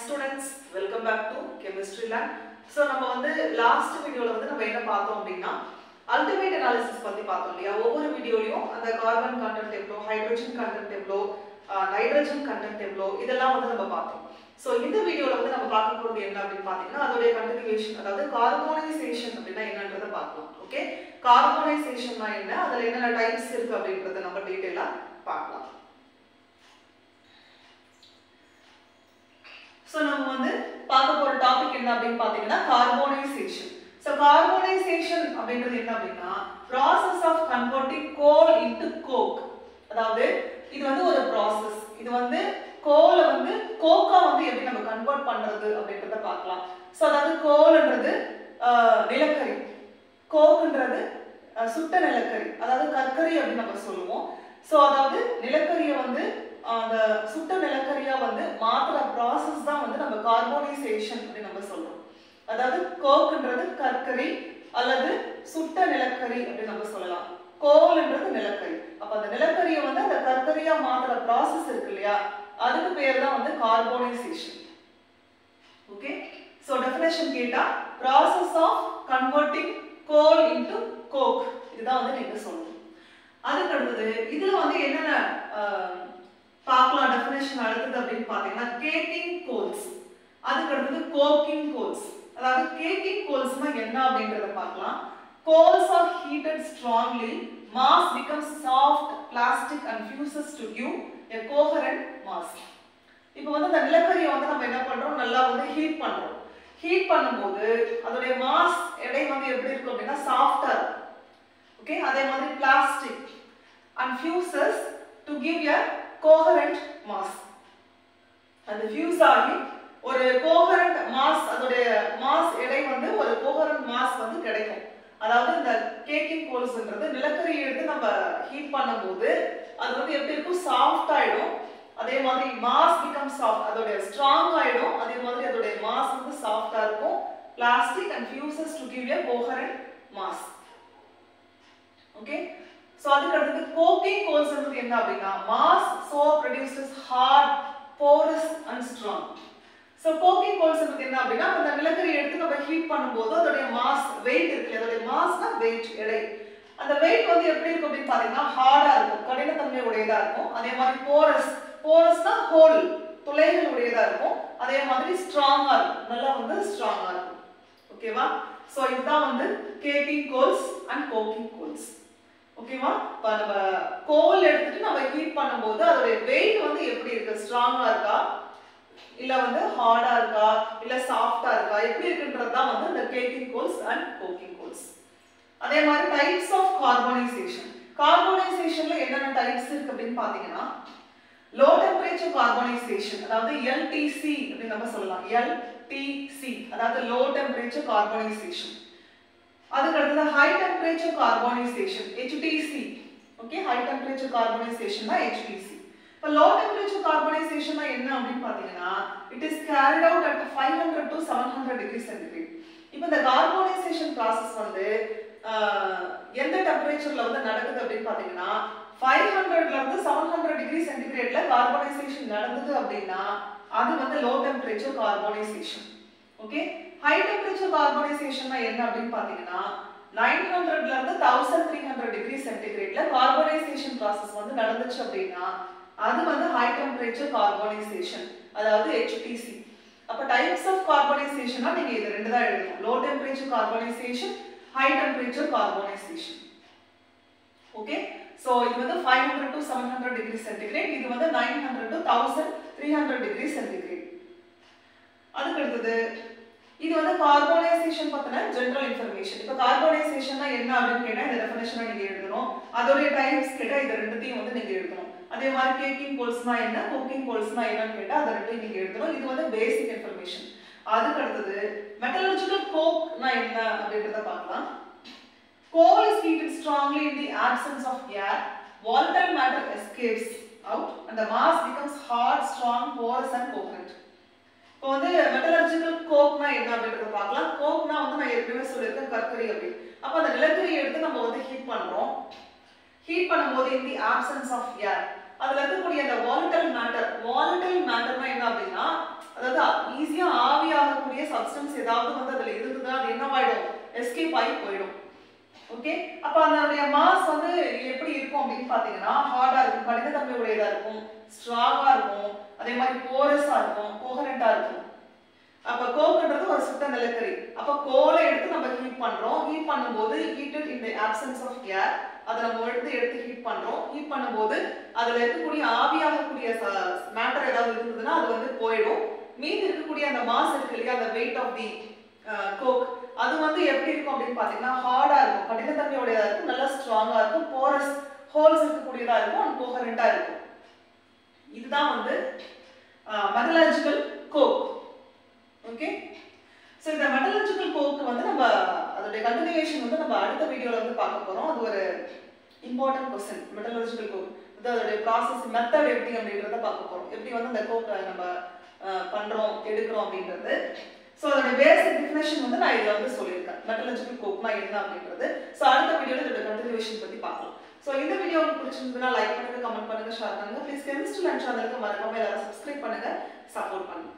students, welcome back to Chemistry Lab. So நம்ம வந்து last வீடியோல வந்து நம்ம என்ன பார்த்தோம் அப்படினா ultimate analysis பத்தி பார்த்தோம் இல்லையா. ஒவ்வொரு வீடியோலயும் அந்த கார்பன் கண்டென்ட் எவ்வளோ, ஹைட்ரஜன் கண்டென்ட் எவ்வளோ, நைட்ரஜன் கண்டென்ட் எவ்வளோ இதெல்லாம் வந்து நம்ம பார்த்தோம். So இந்த வீடியோல வந்து நம்ம பார்க்க போறது என்ன அப்படினு பாத்தீங்கன்னா அதோட கண்டினியூவேஷன், அதாவது கார்பனைசேஷன் அப்படினா என்னன்றதை பார்க்கலாம். ஓகே, கார்பனைசேஷன்னா என்ன, அதுல என்னென்ன டைப்ஸ் இருக்கு அப்படின்றதை நம்ம டீடைலா பார்க்கலாம். So நம்ம வந்து பார்க்க போற டாபிக் என்ன அப்படினு பாத்தீங்கன்னா கார்பனைசேஷன். So கார்பனைசேஷன் அப்படின்றது என்ன அப்படினா process of converting coal into coke. அதாவது இது வந்து ஒரு process. இது வந்து கோலை வந்து கோக்கா வந்து எப்படி நம்ம கன்வெர்ட் பண்றது அப்படின்றத பார்க்கலாம். சோ அதாவது கோல்ன்றது நிலக்கரி, கோக்ன்றது சுட்ட நிலக்கரி, அதாவது கற்கரி அப்படி நம்ம சொல்லுவோம். சோ அதாவது நிலக்கரியை வந்து அந்த சுட்ட நிலக்கரியா வந்து மாத்துற process தான் வந்து நம்ம கார்பனைசேஷன் அப்படி நம்ம சொல்றோம். அதாவது கோக்ன்றது கற்கரி அல்லது சுட்ட நிலக்கரி அப்படி நம்ம சொல்லலாம். கோல்ன்றது நிலக்கரி. அப்ப அந்த நிலக்கரியை வந்து அந்த கற்கரியா மாத்துற process இருக்கு இல்லையா, அதுக்கு பேர் தான் வந்து கார்பனைசேஷன். ஓகே, சோ டெஃபினிஷன் கேட்டா process of converting coal into coke, இதுதான் வந்து நீங்க சொல்லணும். அதுக்கு அடுத்தது இதுல வந்து என்னென்ன பார்க்கலாம் டெஃபினிஷன் அடுத்தது அப்படின்னு பாத்தீங்கன்னா கேக்கிங் கோல்ஸ், அதுக்கு அடுத்தது கோக்கிங் கோல்ஸ். அதாவது கேக்கிங் கோல்ஸ்னா என்ன அப்படின்றத பார்க்கலாம். Coals are heated strongly, mass becomes soft plastic and fuses to give a coherent mass. இப்போ வந்து அந்த நிலக்கரியை வந்து நம்ம என்ன பண்றோம், நல்லா வந்து ஹீட் பண்றோம். ஹீட் பண்ணும்போது அதோட மாஸ் எடை வந்து எப்படி இருக்கும் அப்படின்னா சாஃப்டா இருக்கும். ஓகே, அதே மாதிரி plastic and fuses to give a coherent mass. அந்த ஃபியூஸ் ஆகி ஒரு கோஹரண்ட் மாஸ், அதோட மாஸ் எடை வந்து ஒரு கோஹரண்ட் மாஸ் வந்து கிடைக்கும். அதாவது இந்த கேக்கிங் கோல்ஸ்ன்றது நிலக்கரியை எடுத்து நம்ம ஹீட் பண்ணும்போது அது வந்து எப்படி இருக்கும், சாஃப்ட் ஆயிடும். அதே மாதிரி மாஸ் பிகம் சாஃப்ட், அதோட ஸ்ட்ராங் ஆயிடும். அதே மாதிரி அதோட மாஸ் வந்து சாஃப்டா இருக்கும். Plastic and fuses to give a coherent mass. Okay, so அதுக்கு அடுத்து கோக்கிங் கோல்ஸ்ன்றது என்ன அப்படின்னா mass so produced is hard, porous and strong. So coking கோல்ஸ்ன்றது என்ன அப்படின்னா அந்த நிலக்கரி எடுத்து நம்ம ஹீட் பண்ணும்போது அதோட மாஸ் வெயிட் இருக்கு, அதோட மாஸ்னா வெயிட் எடை, அந்த வெயிட் வந்து எப்படி இருக்கும் அப்படின்னு பாத்தீங்கன்னா ஹார்டா இருக்கும், கடினத்தன்மை உடையதா இருக்கும். அதே மாதிரி போரஸ், போரஸ்னா ஹோல், துளைகள் உடையதா இருக்கும். அதே மாதிரி ஸ்ட்ராங்கா இருக்கும், நல்லா வந்து ஸ்ட்ராங்கா இருக்கும். ஓகேவா, சோ இதுதான் வந்து கேக்கிங் கோல்ஸ் அண்ட் கோக்கிங் கோல்ஸ். ஓகேவா, இப்ப நம்ம கோல் எடுத்துட்டு நம்ம ஹீட் பண்ணும்போது அதோட வெயிட் வந்து எப்படி இருக்கு, ஸ்ட்ராங்கா இருக்கா இல்ல வந்து ஹார்டா இருக்கா இல்ல சாஃப்டா இருக்கா, எப்படி இருக்குன்றது தான் வந்து இந்த கேக்கிங் கோல்ஸ் அண்ட் கோக்கிங் கோல்ஸ். அதே மாதிரி டைப்ஸ் ஆஃப் கார்பனைசேஷன். கார்பனைசேஷன்ல என்னென்ன டைப்ஸ் இருக்கு அப்படின்னு பாத்தீங்கன்னா லோ டெம்பரேச்சர் கார்பனைசேஷன், அதாவது LTC அப்படி நம்ம சொல்லலாம். LTC அதாவது லோ டெம்பரேச்சர் கார்பனைசேஷன். அதுக்கு அடுத்து high temperature carbonisation HTC. Okay, high temperature carbonisation தான் HTC. இப்போ லோ டெம்பரேச்சர் கார்பனைசேஷன் என்ன அப்படின்னு பாத்தீங்கன்னா it is carried out at 500 to 700 degree centigrade. இப்போ இந்த கார்பனைசேஷன் process வந்து எந்த டெம்பரேச்சர்ல வந்து நடக்குது அப்படின்னு பாத்தீங்கன்னா 500ல இருந்து 700 டிகிரி சென்டிகிரேட்ல கார்பனைசேஷன் நடக்குது அப்படின்னா அது வந்து low temperature carbonisation. Okay, high temperature carbonisation என்ன அப்படின்னு பாத்தீங்கன்னா 900ல இருந்து 1300 டிகிரி சென்டிகிரேட்ல கார்பனைசேஷன் process வந்து நடந்துச்சு அப்படின்னா அது வந்து ஹை டெம்பரேச்சர் கார்பனைசேஷன், அதாவது HTC. அப்ப டைப்ஸ் ஆஃப் கார்பனைசேஷனா நீங்க இது ரெண்டு தான் எழுதணும், low temperature carbonisation, high temperature carbonisation. Okay, so இது வந்து 500 to 700 டிகிரி சென்டிகிரேட், இது வந்து 900 to 1300 டிகிரி சென்டிகிரேட். அதுக்கு அடுத்தது இது வந்து கார்பனைசேஷன் பத்தின ஜெனரல் இன்ஃபர்மேஷன். இப்போ கார்பனைசேஷன்னா என்ன அப்படின்னு கேட்டா இந்த டெஃபினிஷனை நீங்க எழுதணும். அதோட டைப்ஸ் கேட்டா இது ரெண்டுத்தையும் வந்து நீங்க எழுதணும். அதே மாதிரி கேக்கிங் கோல்ஸ்னா என்ன, குக்கிங் கோல்ஸ்னா என்னன்னு கேட்டா அதை ரெண்டையும் நீங்க எழுதணும். இது வந்து பேசிக் இன்ஃபர்மேஷன். அதுக்கு அடுத்தது மெட்டலர்ஜிக்கல் கோக்னா என்ன அப்படின்றத பார்க்கலாம். Coal is heated strongly in the absence of air. Volatile matter escapes out and the mass becomes hard, strong, porous and coherent. இப்போ வந்து மெட்டலர்ஜிக்கல் கோக்னா என்ன அப்படின்றத பார்க்கலாம். கோக்னா வந்து நான் ஏற்கனவே சொல்லியிருக்கேன் கற்கரி அப்படி. அப்ப அந்த நிலக்கரியை எடுத்து நம்ம வந்து ஹீட் பண்றோம். ஹீட் பண்ணும்போது in the absence of air அதுல இருக்கக்கூடிய அந்த volatile matter, volatile matterனா என்ன அப்படின்னா அதாவது ஈஸியா ஆவியாகக்கூடிய சப்ஸ்டன்ஸ் ஏதாவது வந்து அதுல இருந்ததுன்னா அது என்னவாயிடும், எஸ்கேப் ஆகி போயிடும். ஓகே, அப்ப அதனுடைய மாஸ் வந்து எப்படி இருக்கும் அப்படின்னு பாத்தீங்கன்னா ஹார்டா இருக்கும், கடினத்தன்மை உடையதா இருக்கும், ஸ்ட்ராங்கா இருக்கும், அதே மாதிரி போரஸா இருக்கும், கோஹரண்டா இருக்கும். அப்ப கோக்ன்றது ஒரு சுத்த நிலக்கரி. அப்ப கோலை எடுத்து நம்ம ஹீட் பண்றோம். ஹீட் பண்ணும்போது heated in the absence of air, அதை நம்ம எடுத்து ஹீட் பண்றோம். ஹீட் பண்ணும்போது அதுல இருக்கக்கூடிய ஆவியாகக்கூடிய மேட்டர் ஏதாவது இருந்ததுன்னா அது வந்து போயிடும். மீதி இருக்கக்கூடிய அந்த மாஸ் இருக்கு இல்லையா, அந்த வெயிட் ஆஃப் தி கோக், அது வந்து எப்படி இருக்கும் அப்படின்னு பாத்தீங்கன்னா ஹார்டா இருக்கும், கடினத்தன்மையோடையதா இருக்கும், நல்லா ஸ்ட்ராங்கா இருக்கும், போரஸ் ஹோல்ஸ் இருக்கக்கூடியதா இருக்கும், அண்ட் கோஹரண்டா இருக்கும். இதுதான் வந்து மெட்டலர்ஜிக்கல் கோக். ஓகே, சோ இந்த மெட்டலர்ஜிக்கல் கோக் வந்து நம்ம அதோட கண்டினியூஷன் வந்து நம்ம அடுத்த வீடியோல வந்து பார்க்க போறோம். அது ஒரு இம்பார்ட்டன்ட் क्वेश्चन. மெட்டலர்ஜிக்கல் கோக் அதோட process மெத்தட் எப்படி அப்படிங்கறத பார்க்க போறோம். எப்படி வந்து அந்த கோக்கை நம்ம பண்றோம் எடுக்கிறோம் அப்படிங்கிறது. சோ அதோட பேசிக் டெஃபினிஷன் வந்து நான் இதுல வந்து சொல்லியிருக்கேன், மெட்டலர்ஜிக்கல் கோக்னா என்ன அப்படிங்கிறது. சோ அடுத்த வீடியோல இதோட கண்டினியூஷன் பத்தி பார்க்கலாம். சோ இந்த வீடியோ உங்களுக்கு பிடிச்சிருந்தா லைக் பண்ணுங்க, கமெண்ட் பண்ணுங்க, ஷேர் பண்ணுங்க. ப்ளீஸ் கெமிஸ்ட்ரி லஞ்ச் சேனலுக்கு மறக்காம எல்லாரும் சப்ஸ்கிரைப் பண்ணுங்க, சப்போர்ட் பண்ணுங்க.